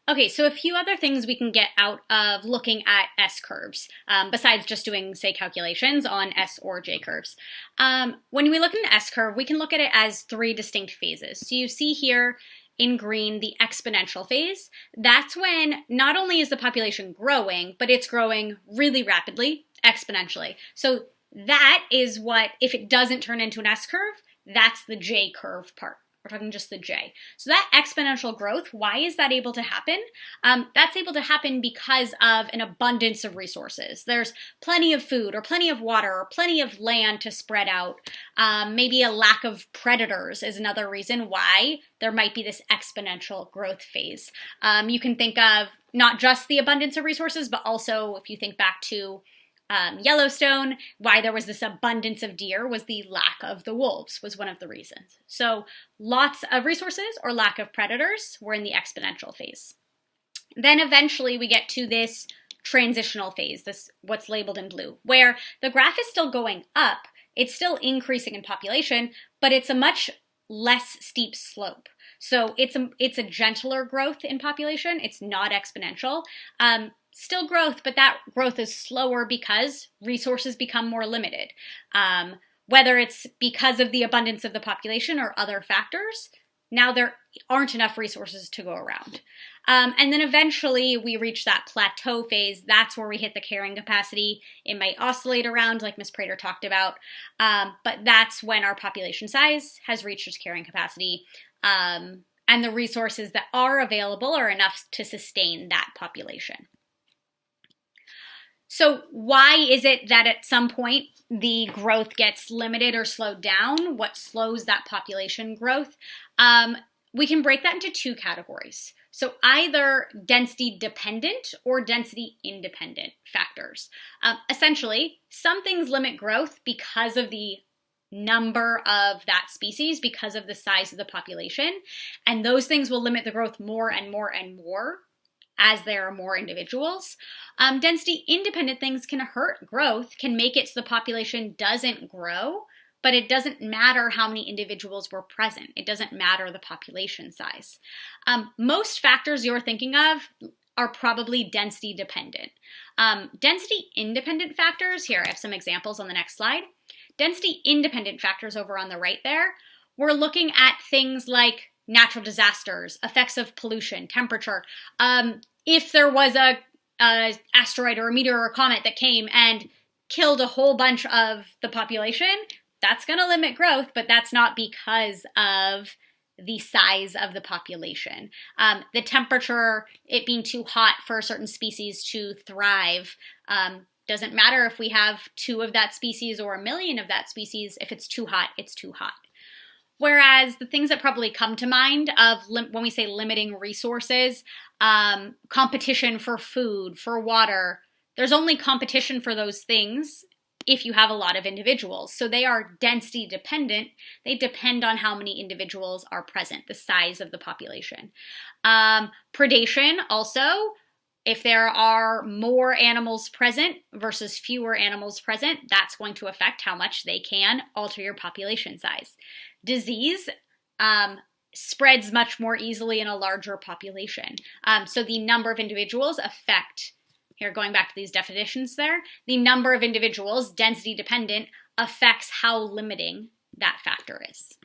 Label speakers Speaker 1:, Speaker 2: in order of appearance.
Speaker 1: Okay, so a few other things we can get out of looking at S-curves, besides just doing, say, calculations on S or J curves. When we look at an S-curve, we can look at it as three distinct phases. So you see here in green the exponential phase. That's when not only is the population growing, but it's growing really rapidly, exponentially. So that is what, if it doesn't turn into an S-curve, that's the J curve part. We're talking just the J. So that exponential growth, why is that able to happen? That's able to happen because of an abundance of resources. There's plenty of food or plenty of water or plenty of land to spread out. Maybe a lack of predators is another reason why there might be this exponential growth phase. You can think of not just the abundance of resources, but also if you think back to Yellowstone, why there was this abundance of deer was the lack of the wolves was one of the reasons. So lots of resources or lack of predators were in the exponential phase. Then eventually we get to this transitional phase, this what's labeled in blue, where the graph is still going up. It's still increasing in population, but it's a much less steep slope. So it's a gentler growth in population. It's not exponential. Still growth, but that growth is slower because resources become more limited. Whether it's because of the abundance of the population or other factors, now there aren't enough resources to go around. And then eventually we reach that plateau phase. That's where we hit the carrying capacity. It might oscillate around like Ms. Prater talked about, but that's when our population size has reached its carrying capacity. And the resources that are available are enough to sustain that population. So why is it that at some point the growth gets limited or slowed down? What slows that population growth? We can break that into two categories. So either density dependent or density independent factors. Essentially, some things limit growth because of the number of that species, because of the size of the population, and those things will limit the growth more and more and more as there are more individuals. Density independent things can hurt growth, can make it so the population doesn't grow, but it doesn't matter how many individuals were present. It doesn't matter the population size. Most factors you're thinking of are probably density dependent. Density independent factors, here I have some examples on the next slide. Density independent factors over on the right there, we're looking at things like natural disasters, effects of pollution, temperature. If there was a asteroid or a meteor or a comet that came and killed a whole bunch of the population, that's going to limit growth, but that's not because of the size of the population. The temperature, it being too hot for a certain species to thrive, doesn't matter if we have 2 of that species or 1 million of that species. If it's too hot, it's too hot. Whereas the things that probably come to mind of when we say limiting resources, competition for food, for water, there's only competition for those things if you have a lot of individuals. So they are density dependent. They depend on how many individuals are present, the size of the population. Predation also, if there are more animals present versus fewer animals present, that's going to affect how much they can alter your population size. Disease spreads much more easily in a larger population. So the number of individuals affect, here going back to these definitions there, the number of individuals, density dependent, affects how limiting that factor is.